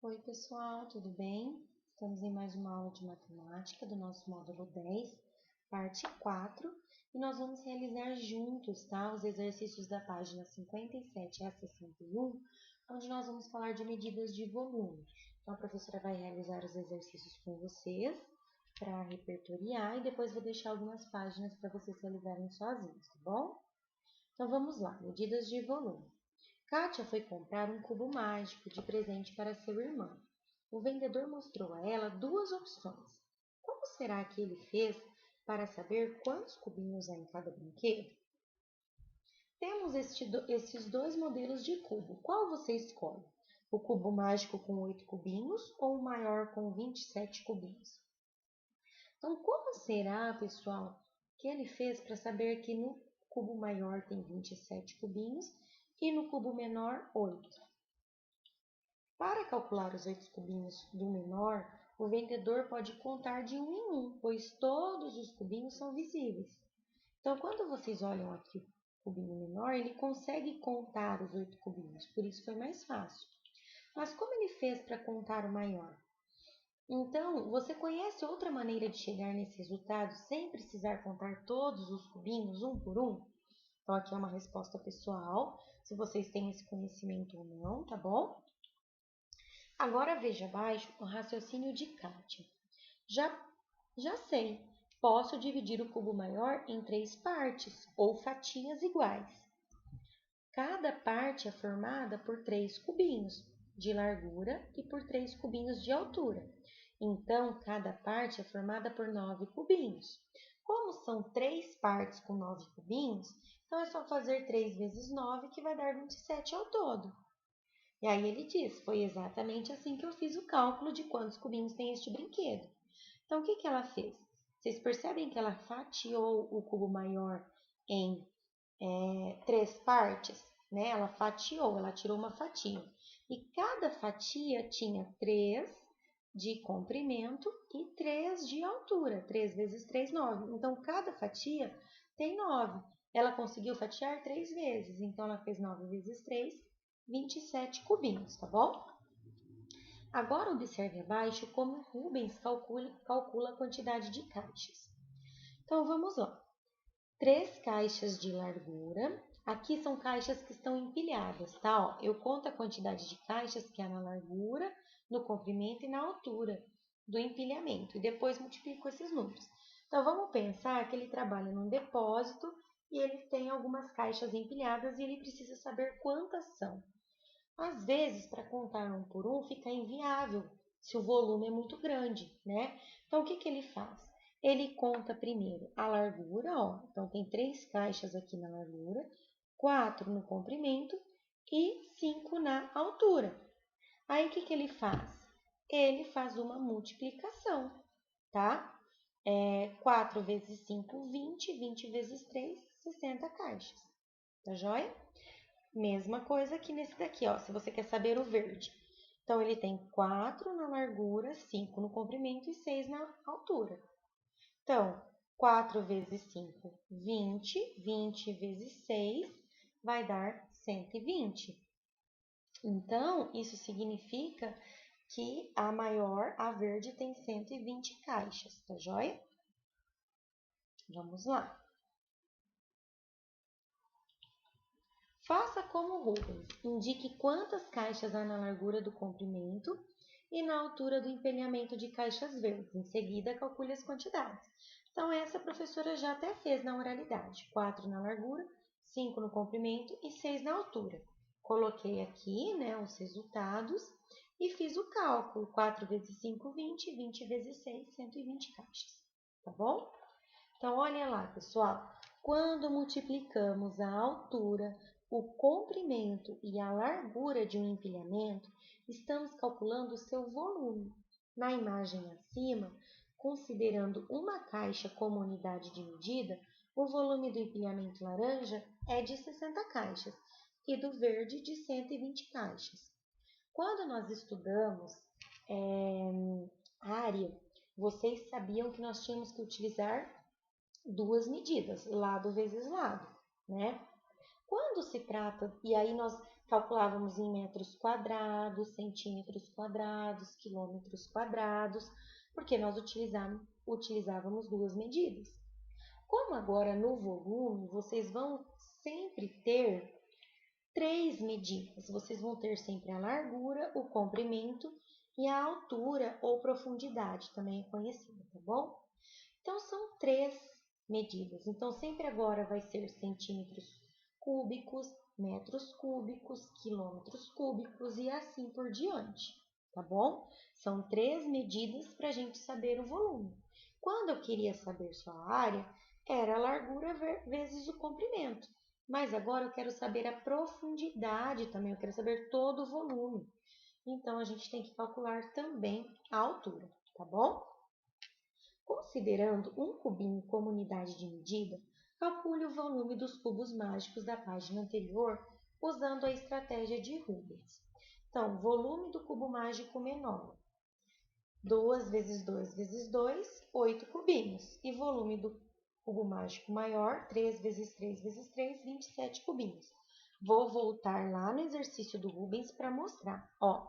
Oi, pessoal, tudo bem? Estamos em mais uma aula de matemática do nosso módulo 10, parte 4, e nós vamos realizar juntos, tá? Os exercícios da página 57 a 61, onde nós vamos falar de medidas de volume. Então, a professora vai realizar os exercícios com vocês para repertoriar e depois vou deixar algumas páginas para vocês realizarem sozinhos, tá bom? Então, vamos lá, medidas de volume. Kátia foi comprar um cubo mágico de presente para seu irmão. O vendedor mostrou a ela duas opções. Como será que ele fez para saber quantos cubinhos há em cada brinquedo? Temos estes dois modelos de cubo. Qual você escolhe? O cubo mágico com 8 cubinhos ou o maior com 27 cubinhos? Então, como será, pessoal, que ele fez para saber que no cubo maior tem 27 cubinhos e no cubo menor 8? Para calcular os 8 cubinhos do menor, o vendedor pode contar de um em um, pois todos os cubinhos são visíveis. Então, quando vocês olham aqui o cubinho menor, ele consegue contar os 8 cubinhos, por isso foi mais fácil. Mas como ele fez para contar o maior? Então, você conhece outra maneira de chegar nesse resultado sem precisar contar todos os cubinhos um por um? Então, aqui é uma resposta pessoal, se vocês têm esse conhecimento ou não, tá bom? Agora veja abaixo o raciocínio de Kátia. Já sei, posso dividir o cubo maior em 3 partes, ou fatias iguais. Cada parte é formada por 3 cubinhos de largura e por 3 cubinhos de altura. Então, cada parte é formada por 9 cubinhos. Como são 3 partes com 9 cubinhos, então é só fazer 3 vezes 9, que vai dar 27 ao todo. E aí ele diz, foi exatamente assim que eu fiz o cálculo de quantos cubinhos tem este brinquedo. Então, o que ela fez? Vocês percebem que ela fatiou o cubo maior em 3 partes? Né? Ela fatiou, ela tirou uma fatia. E cada fatia tinha 3 de comprimento e 3 de altura. 3 vezes 3, 9. Então, cada fatia tem 9. Ela conseguiu fatiar 3 vezes. Então, ela fez 9 vezes 3, 27 cubinhos, tá bom? Agora observe abaixo como Rubens calcula a quantidade de caixas. Então vamos lá. 3 caixas de largura. Aqui são caixas que estão empilhadas, tá? Eu conto a quantidade de caixas que há na largura, no comprimento e na altura do empilhamento. E depois multiplico esses números. Então vamos pensar que ele trabalha num depósito e ele tem algumas caixas empilhadas e ele precisa saber quantas são. Às vezes, para contar um por um, fica inviável se o volume é muito grande, né? Então, o que ele faz? Ele conta primeiro a largura, ó. Então, tem 3 caixas aqui na largura, 4 no comprimento e 5 na altura. Aí, o que ele faz? Ele faz uma multiplicação, tá? 4 vezes 5, 20. 20 vezes 3, 60 caixas. Tá joia? Mesma coisa que nesse daqui, ó, se você quer saber o verde. Então, ele tem 4 na largura, 5 no comprimento e 6 na altura. Então, 4 vezes 5, 20. 20 vezes 6 vai dar 120. Então, isso significa que a maior, a verde, tem 120 caixas, tá joia? Vamos lá. Faça como Rubens, indique quantas caixas há na largura do comprimento e na altura do empilhamento de caixas verdes. Em seguida, calcule as quantidades. Então, essa a professora já até fez na oralidade. 4 na largura, 5 no comprimento e 6 na altura. Coloquei aqui, né, os resultados e fiz o cálculo. 4 vezes 5, 20. 20 vezes 6, 120 caixas. Tá bom? Então, olha lá, pessoal. Quando multiplicamos a altura, o comprimento e a largura de um empilhamento, estamos calculando o seu volume. Na imagem acima, considerando uma caixa como unidade de medida, o volume do empilhamento laranja é de 60 caixas e do verde de 120 caixas. Quando nós estudamos área, vocês sabiam que nós tínhamos que utilizar duas medidas, lado vezes lado, né? Quando se trata, e aí nós calculávamos em metros quadrados, centímetros quadrados, quilômetros quadrados, porque nós utilizávamos duas medidas. Como agora no volume, vocês vão sempre ter três medidas. Vocês vão ter sempre a largura, o comprimento e a altura ou profundidade, também é conhecida, tá bom? Então, são três medidas. Então, sempre agora vai ser centímetros cúbicos, metros cúbicos, quilômetros cúbicos e assim por diante, tá bom? São três medidas para a gente saber o volume. Quando eu queria saber só a área, era a largura vezes o comprimento. Mas agora eu quero saber a profundidade também, eu quero saber todo o volume. Então, a gente tem que calcular também a altura, tá bom? Considerando um cubinho como unidade de medida, calcule o volume dos cubos mágicos da página anterior usando a estratégia de Rubens. Então, volume do cubo mágico menor, 2 vezes 2 vezes 2, 8 cubinhos. E volume do cubo mágico maior, 3 vezes 3 vezes 3, 27 cubinhos. Vou voltar lá no exercício do Rubens para mostrar. Ó,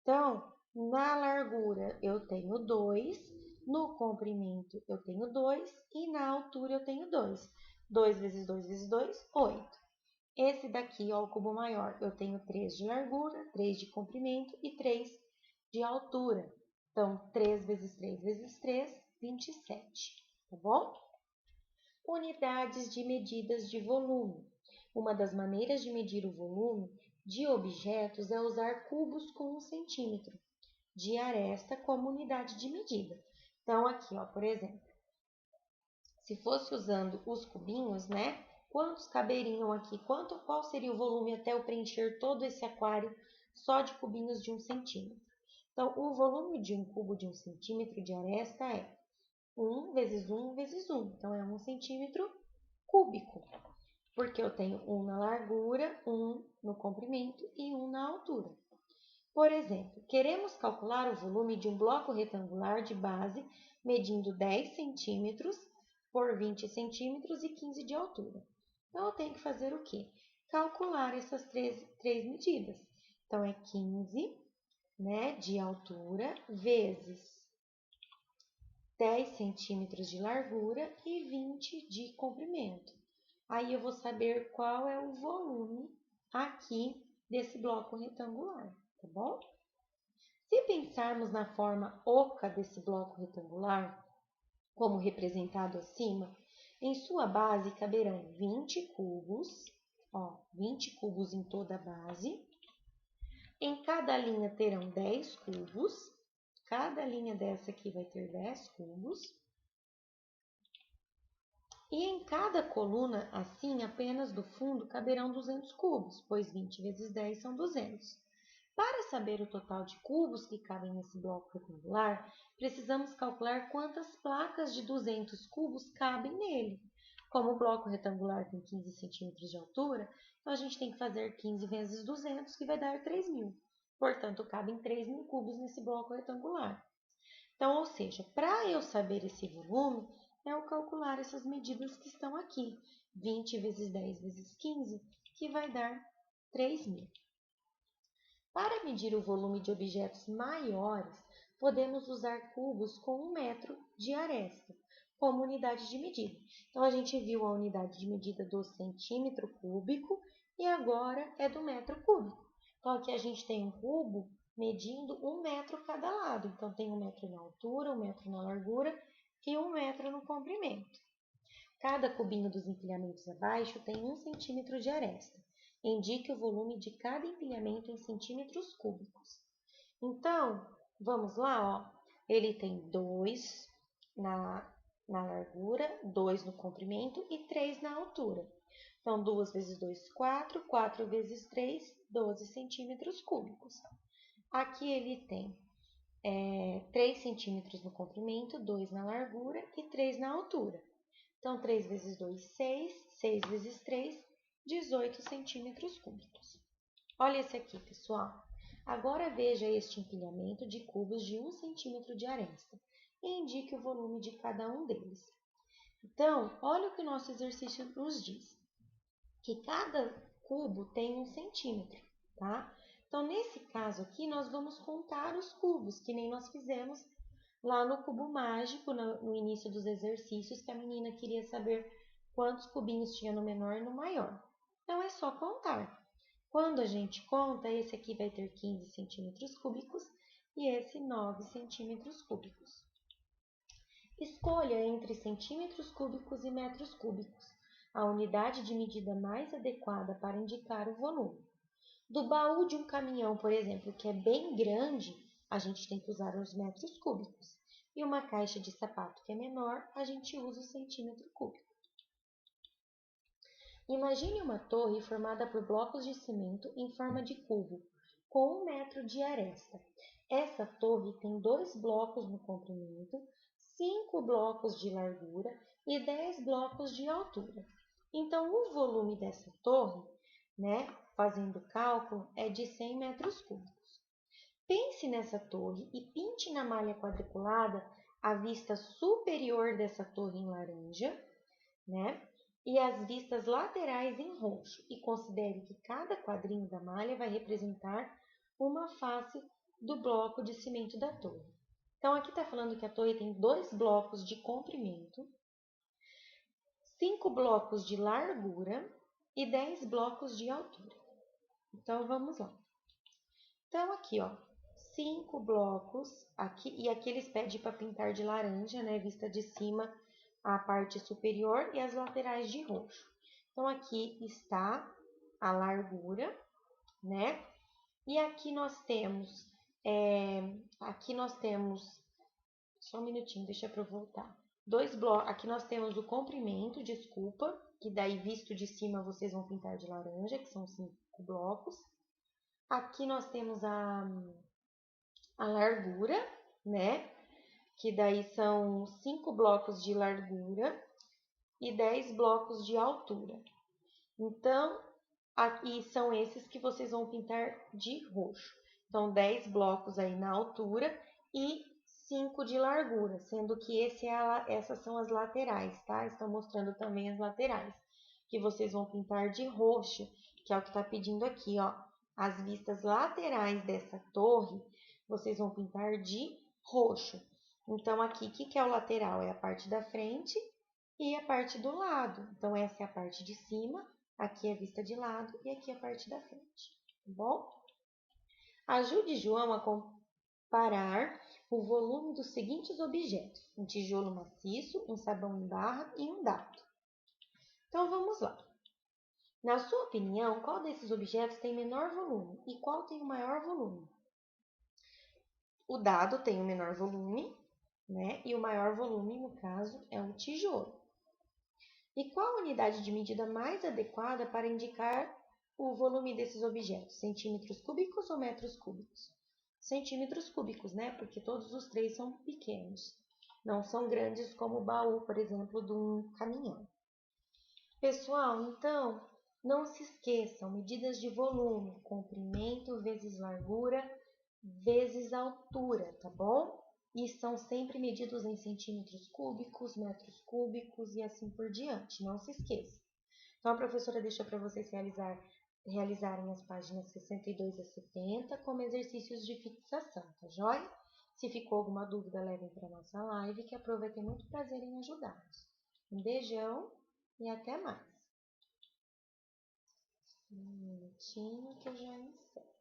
então, na largura eu tenho 2, no comprimento eu tenho 2 e na altura eu tenho 2. 2 vezes 2 vezes 2, 8. Esse daqui, ó, o cubo maior, eu tenho 3 de largura, 3 de comprimento e 3 de altura. Então, 3 vezes 3 vezes 3, 27, tá bom? Unidades de medidas de volume. Uma das maneiras de medir o volume de objetos é usar cubos com 1 centímetro de aresta como unidade de medida. Então, aqui, ó, por exemplo, se fosse usando os cubinhos, né? Quantos caberiam aqui? Qual seria o volume até eu preencher todo esse aquário só de cubinhos de 1 centímetro? Então, o volume de um cubo de 1 centímetro de aresta é 1 vezes 1 vezes 1. Então, é 1 centímetro cúbico, porque eu tenho 1 na largura, 1 no comprimento e 1 na altura. Por exemplo, queremos calcular o volume de um bloco retangular de base medindo 10 centímetros por 20 centímetros e 15 de altura. Então, eu tenho que fazer o quê? Calcular essas três medidas. Então, é 15, né, de altura vezes 10 centímetros de largura e 20 de comprimento. Aí eu vou saber qual é o volume aqui desse bloco retangular, tá bom? Se pensarmos na forma oca desse bloco retangular, como representado acima, em sua base caberão 20 cubos, ó, 20 cubos em toda a base. Em cada linha terão 10 cubos. Cada linha dessa aqui vai ter 10 cubos. E em cada coluna, assim, apenas do fundo, caberão 200 cubos, pois 20 vezes 10 são 200. Para saber o total de cubos que cabem nesse bloco retangular, precisamos calcular quantas placas de 200 cubos cabem nele. Como o bloco retangular tem 15 centímetros de altura, então a gente tem que fazer 15 vezes 200, que vai dar 3.000. Portanto, cabem 3.000 cubos nesse bloco retangular. Então, ou seja, para eu saber esse volume, eu calcular essas medidas que estão aqui. 20 vezes 10 vezes 15, que vai dar 3.000. Para medir o volume de objetos maiores, podemos usar cubos com 1 metro de aresta como unidade de medida. Então, a gente viu a unidade de medida do centímetro cúbico e agora é do metro cúbico. Então, aqui a gente tem um cubo medindo 1 metro cada lado. Então, tem 1 metro na altura, 1 metro na largura e 1 metro no comprimento. Cada cubinho dos empilhamentos abaixo tem 1 centímetro de aresta. Indique o volume de cada empilhamento em centímetros cúbicos. Então, vamos lá, ó. Ele tem 2 na largura, 2 no comprimento e 3 na altura. Então, 2 vezes 2, 4, 4 vezes 3, 12 centímetros cúbicos. Aqui ele tem 3 centímetros no comprimento, 2 na largura e 3 na altura. Então, 3 vezes 2, 6, 6 vezes 3, 18 centímetros cúbicos. Olha esse aqui, pessoal. Agora veja este empilhamento de cubos de 1 centímetro de aresta e indique o volume de cada um deles. Então, olha o que o nosso exercício nos diz. Que cada cubo tem 1 centímetro. tá? Então, nesse caso aqui, nós vamos contar os cubos, que nem nós fizemos lá no cubo mágico, no início dos exercícios, que a menina queria saber quantos cubinhos tinha no menor e no maior. Então, é só contar. Quando a gente conta, esse aqui vai ter 15 centímetros cúbicos e esse 9 centímetros cúbicos. Escolha entre centímetros cúbicos e metros cúbicos, a unidade de medida mais adequada para indicar o volume. Do baú de um caminhão, por exemplo, que é bem grande, a gente tem que usar os metros cúbicos. E uma caixa de sapato que é menor, a gente usa o centímetro cúbico. Imagine uma torre formada por blocos de cimento em forma de cubo, com 1 metro de aresta. Essa torre tem 2 blocos no comprimento, 5 blocos de largura e 10 blocos de altura. Então, o volume dessa torre, fazendo o cálculo, é de 100 metros cúbicos. Pense nessa torre e pinte na malha quadriculada a vista superior dessa torre em laranja, e as vistas laterais em roxo. E considere que cada quadrinho da malha vai representar uma face do bloco de cimento da torre. Então, aqui está falando que a torre tem 2 blocos de comprimento, 5 blocos de largura e 10 blocos de altura. Então, vamos lá. Então, aqui, 5 blocos, aqui, e aqui eles pedem para pintar de laranja, vista de cima a parte superior e as laterais de roxo. Então, aqui está a largura, E aqui nós temos, só um minutinho, deixa eu voltar. 2 blocos, aqui nós temos o comprimento, desculpa, que daí visto de cima vocês vão pintar de laranja, que são 5 blocos. Aqui nós temos a largura, que daí são 5 blocos de largura e 10 blocos de altura. Então, aqui são esses que vocês vão pintar de roxo. Então, 10 blocos aí na altura e 5 de largura, sendo que essas são as laterais, tá? Estão mostrando também as laterais, que vocês vão pintar de roxo, que é o que está pedindo aqui, As vistas laterais dessa torre, vocês vão pintar de roxo. Então, aqui, o que é o lateral? É a parte da frente e a parte do lado. Então, essa é a parte de cima, aqui é a vista de lado e aqui é a parte da frente, tá bom? Ajude João a comparar o volume dos seguintes objetos: um tijolo maciço, um sabão em barra e um dado. Então, vamos lá. Na sua opinião, qual desses objetos tem menor volume e qual tem o maior volume? O dado tem o menor volume, E o maior volume, no caso, é o tijolo. E qual a unidade de medida mais adequada para indicar o volume desses objetos? Centímetros cúbicos ou metros cúbicos? Centímetros cúbicos, Porque todos os 3 são pequenos. Não são grandes como o baú, por exemplo, de um caminhão. Pessoal, então, não se esqueçam, medidas de volume, comprimento vezes largura vezes altura, tá bom? E são sempre medidos em centímetros cúbicos, metros cúbicos e assim por diante, não se esqueça. Então, a professora deixa para vocês realizarem as páginas 62 a 70 como exercícios de fixação, tá joia? Se ficou alguma dúvida, levem para a nossa live, que a Pro vai ter muito prazer em ajudá-los. Um beijão e até mais. Um minutinho que eu já encerro.